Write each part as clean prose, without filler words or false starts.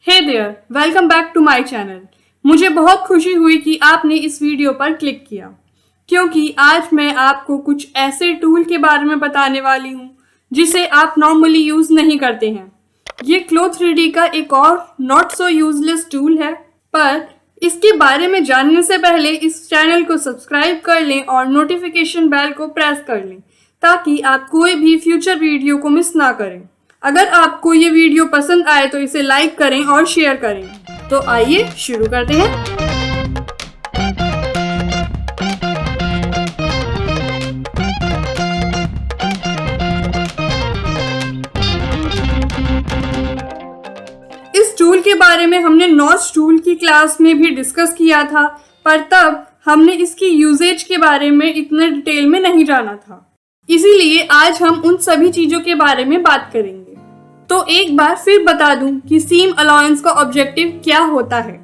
Hey there, welcome back to my channel. मुझे बहुत खुशी हुई कि आपने इस वीडियो पर क्लिक किया, क्योंकि आज मैं आपको कुछ ऐसे टूल के बारे में बताने वाली हूँ जिसे आप नॉर्मली यूज़ नहीं करते हैं। ये Clo3D का एक और नॉट सो यूजलेस टूल है, पर इसके बारे में जानने से पहले इस चैनल को सब्सक्राइब कर लें और नोटिफिकेशन बेल को प्रेस कर लें ताकि आप कोई भी फ्यूचर वीडियो को मिस ना करें। अगर आपको ये वीडियो पसंद आए तो इसे लाइक करें और शेयर करें। तो आइए शुरू करते हैं। इस टूल के बारे में हमने नॉच टूल की क्लास में भी डिस्कस किया था, पर तब हमने इसकी यूजेज के बारे में इतने डिटेल में नहीं जाना था। इसीलिए आज हम उन सभी चीजों के बारे में बात करेंगे। तो एक बार फिर बता दूं कि सीम अलाउंस का ऑब्जेक्टिव क्या होता है।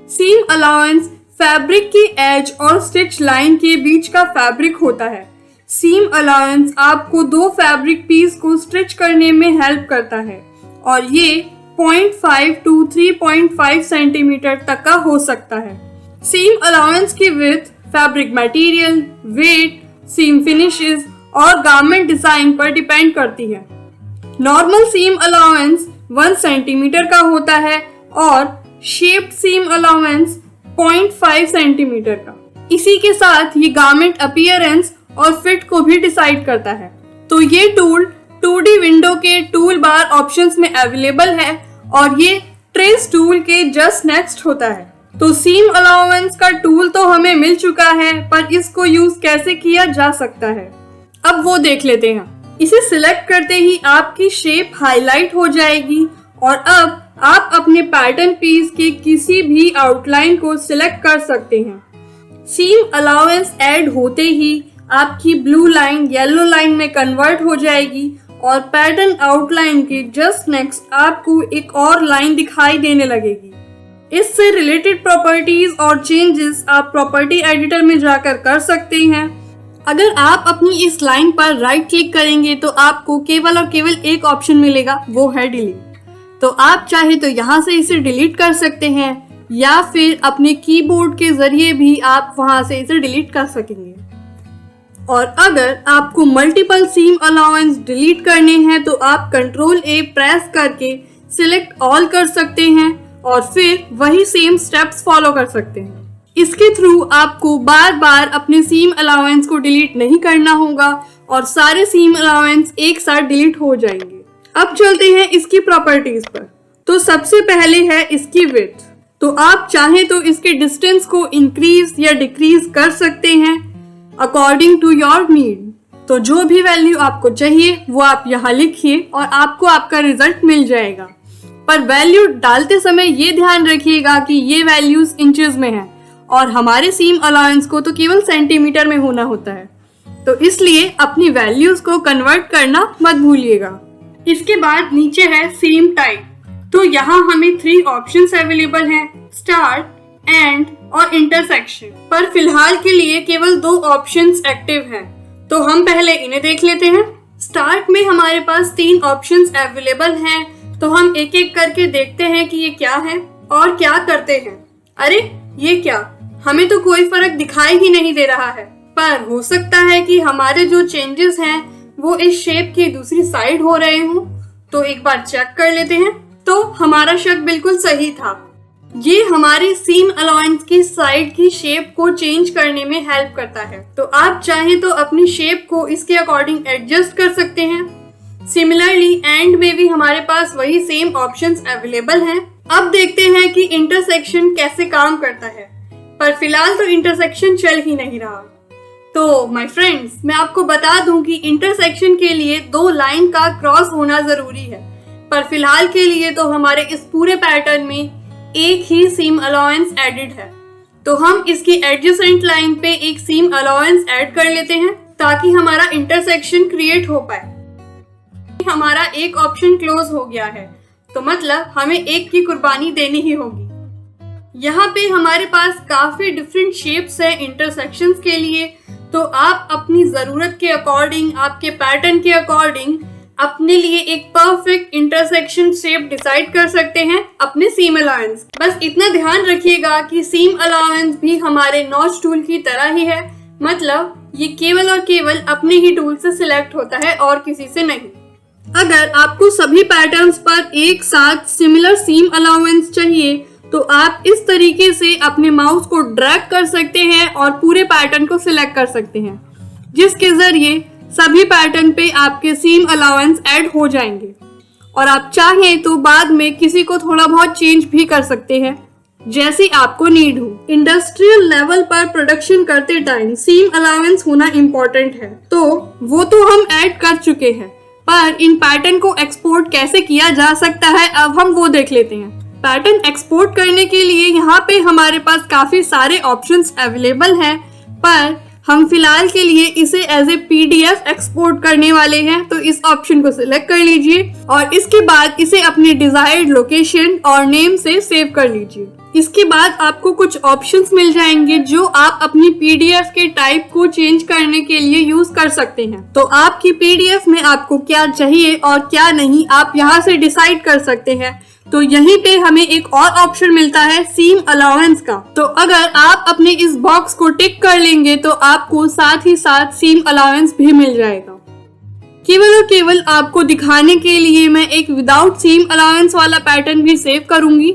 सीम अलाउंस फैब्रिक की एज और स्टिच लाइन के बीच का फैब्रिक होता है। सीम अलाउंस आपको दो फैब्रिक पीस को स्टिच करने में हेल्प करता है और ये 0.5 to 3.5 सेंटीमीटर तक का हो सकता है। सीम अलाउंस की विड्थ फैब्रिक मटेरियल, वेट, सीम फिनिशेस और गारमेंट डिजाइन पर डिपेंड करती है। नॉर्मल सीम अलाउंस 1 सेंटीमीटर का होता है और शेप्ड सीम अलाउंस 0.5 सेंटीमीटर का। इसी के साथ ये गारमेंट अपीयरेंस और फिट को भी डिसाइड करता है। तो ये टूल 2D विंडो के टूल बार ऑप्शंस में अवेलेबल है और ये ट्रेस टूल के जस्ट नेक्स्ट होता है। तो सीम अलाउंस का टूल तो हमें मिल चुका है, पर इसको यूज कैसे किया जा सकता है अब वो देख लेते हैं। इसे सिलेक्ट करते ही आपकी शेप हाईलाइट हो जाएगी और अब आप अपने पैटर्न पीस के किसी भी आउटलाइन को सिलेक्ट कर सकते हैं। सीम अलाउंस ऐड होते ही आपकी ब्लू लाइन येलो लाइन में कन्वर्ट हो जाएगी और पैटर्न आउटलाइन के जस्ट नेक्स्ट आपको एक और लाइन दिखाई देने लगेगी। इससे रिलेटेड प्रॉपर्टीज और चेंजेस आप प्रॉपर्टी एडिटर में जाकर कर सकते हैं। अगर आप अपनी इस लाइन पर राइट क्लिक करेंगे तो आपको केवल और केवल एक ऑप्शन मिलेगा, वो है डिलीट। तो आप चाहे तो यहाँ से इसे डिलीट कर सकते हैं या फिर अपने कीबोर्ड के जरिए भी आप वहां से इसे डिलीट कर सकेंगे। और अगर आपको मल्टीपल सीम अलाउंस डिलीट करने हैं तो आप Ctrl+A प्रेस करके सिलेक्ट ऑल कर सकते हैं और फिर वही सेम स्टेप्स फॉलो कर सकते हैं। इसके थ्रू आपको बार बार अपने सीम अलाउंस को डिलीट नहीं करना होगा और सारे सीम अलाउंस एक साथ डिलीट हो जाएंगे। अब चलते हैं इसकी प्रॉपर्टीज पर। तो सबसे पहले है इसकी विड्थ। तो आप चाहें तो इसके डिस्टेंस को इंक्रीज या डिक्रीज कर सकते हैं अकॉर्डिंग टू योर नीड। तो जो भी वैल्यू आपको चाहिए वो आप यहाँ लिखिए और आपको आपका रिजल्ट मिल जाएगा। पर वैल्यू डालते समय ये ध्यान रखिएगा कि ये वैल्यूज इंचेस में है और हमारे सीम अलाउंस को तो केवल सेंटीमीटर में होना होता है, तो इसलिए अपनी वैल्यूज को कन्वर्ट करना मत भूलिएगा। इसके बाद नीचे है सीम टाइप। तो यहाँ हमें 3 ऑप्शंस अवेलेबल हैं, स्टार्ट, एंड और इंटरसेक्शन। पर फिलहाल के लिए केवल 2 ऑप्शंस एक्टिव हैं, तो हम पहले इन्हें देख लेते हैं। स्टार्ट में हमारे पास 3 ऑप्शंस अवेलेबल हैं, तो हम एक एक करके देखते हैं कि ये क्या है और क्या करते हैं। अरे ये क्या, हमें तो कोई फर्क दिखाई ही नहीं दे रहा है, पर हो सकता है कि हमारे जो चेंजेस हैं वो इस शेप की दूसरी साइड हो रहे हों। तो एक बार चेक कर लेते हैं। तो हमारा शक बिल्कुल सही था, ये हमारे सीम अलाउंस की साइड की शेप को चेंज करने में हेल्प करता है। तो आप चाहें तो अपनी शेप को इसके अकॉर्डिंग एडजस्ट कर सकते हैं। सिमिलरली एंड में भी हमारे पास वही सेम ऑप्शंस अवेलेबल हैं। अब देखते हैं कि इंटरसेक्शन कैसे काम करता है, पर फिलहाल तो इंटरसेक्शन चल ही नहीं रहा। तो माय फ्रेंड्स, मैं आपको बता दूं कि इंटरसेक्शन के लिए 2 लाइन का क्रॉस होना जरूरी है, पर फिलहाल के लिए तो हमारे इस पूरे पैटर्न में एक ही सीम अलाउंस एडेड है। तो हम इसकी एडजेसेंट लाइन पे एक सीम अलाउंस ऐड कर लेते हैं ताकि हमारा इंटरसेक्शन क्रिएट हो पाए। हमारा एक ऑप्शन क्लोज हो गया है, तो मतलब हमें एक की कुर्बानी देनी ही होगी। यहाँ पे हमारे पास काफी डिफरेंट शेप्स है इंटरसेक्शंस के लिए, तो आप अपनी जरूरत के अकॉर्डिंग, आपके पैटर्न के अकॉर्डिंग अपने लिए एक परफेक्ट इंटरसेक्शन शेप डिसाइड कर सकते हैं अपने सीम अलाउंस। बस इतना ध्यान रखिएगा कि सीम अलाउंस भी हमारे नॉच टूल की तरह ही है, मतलब ये केवल और केवल अपने ही टूल से सिलेक्ट होता है और किसी से नहीं। अगर आपको सभी पैटर्न्स पर एक साथ सिमिलर सीम अलाउंस चाहिए तो आप इस तरीके से अपने माउस को ड्रैग कर सकते हैं और पूरे पैटर्न को सिलेक्ट कर सकते हैं, जिसके जरिए सभी पैटर्न पे आपके सीम अलाउंस ऐड हो जाएंगे और आप चाहें तो बाद में किसी को थोड़ा बहुत चेंज भी कर सकते हैं जैसी आपको नीड हो। इंडस्ट्रियल लेवल पर प्रोडक्शन करते टाइम सीम अलाउंस होना इम्पोर्टेंट है, तो वो तो हम ऐड कर चुके हैं, पर इन पैटर्न को एक्सपोर्ट कैसे किया जा सकता है अब हम वो देख लेते हैं। पैटर्न एक्सपोर्ट करने के लिए यहाँ पे हमारे पास काफी सारे ऑप्शंस अवेलेबल हैं, पर हम फिलहाल के लिए इसे एज ए PDF एक्सपोर्ट करने वाले हैं, तो इस ऑप्शन को सिलेक्ट कर लीजिए और इसके बाद इसे अपने डिजायर्ड लोकेशन और नेम से सेव कर लीजिए। इसके बाद आपको कुछ ऑप्शंस मिल जाएंगे जो आप अपनी PDF के टाइप को चेंज करने के लिए यूज कर सकते हैं। तो आपकी PDF में आपको क्या चाहिए और क्या नहीं आप यहाँ से डिसाइड कर सकते हैं। तो यहीं पे हमें एक और ऑप्शन मिलता है सीम अलाउंस का। तो अगर आप अपने इस बॉक्स को टिक कर लेंगे तो आपको साथ ही साथ सीम अलाउंस भी मिल जाएगा। केवल और केवल आपको दिखाने के लिए मैं एक विदाउट सीम अलाउंस वाला पैटर्न भी सेव करूंगी,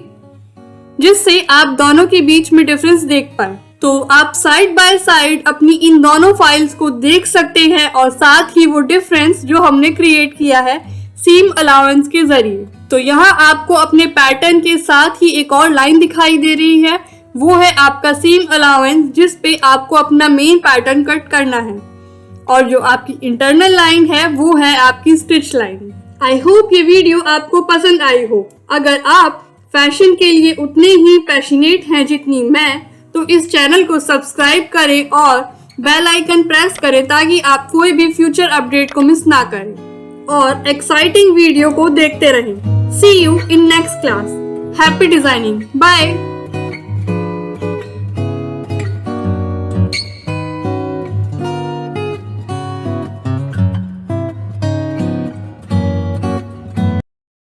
जिससे आप दोनों के बीच में डिफरेंस देख पाए। तो आप साइड बाय साइड अपनी इन दोनों फाइल्स को देख सकते हैं और साथ ही वो डिफरेंस जो हमने क्रिएट किया है सीम अलाउंस के जरिए। तो यहाँ आपको अपने पैटर्न के साथ ही एक और लाइन दिखाई दे रही है, वो है आपका सीम अलाउंस जिस पे आपको अपना मेन पैटर्न कट करना है, और जो आपकी इंटरनल लाइन है वो है आपकी स्टिच लाइन। आई होप ये वीडियो आपको पसंद आई हो। अगर आप फैशन के लिए उतने ही पैशनेट हैं जितनी मैं, तो इस चैनल को सब्सक्राइब करें और बेल आइकन प्रेस करें ताकि आप कोई भी फ्यूचर अपडेट को मिस ना करें और एक्साइटिंग वीडियो को देखते रहें। See you in next class. Happy designing. Bye.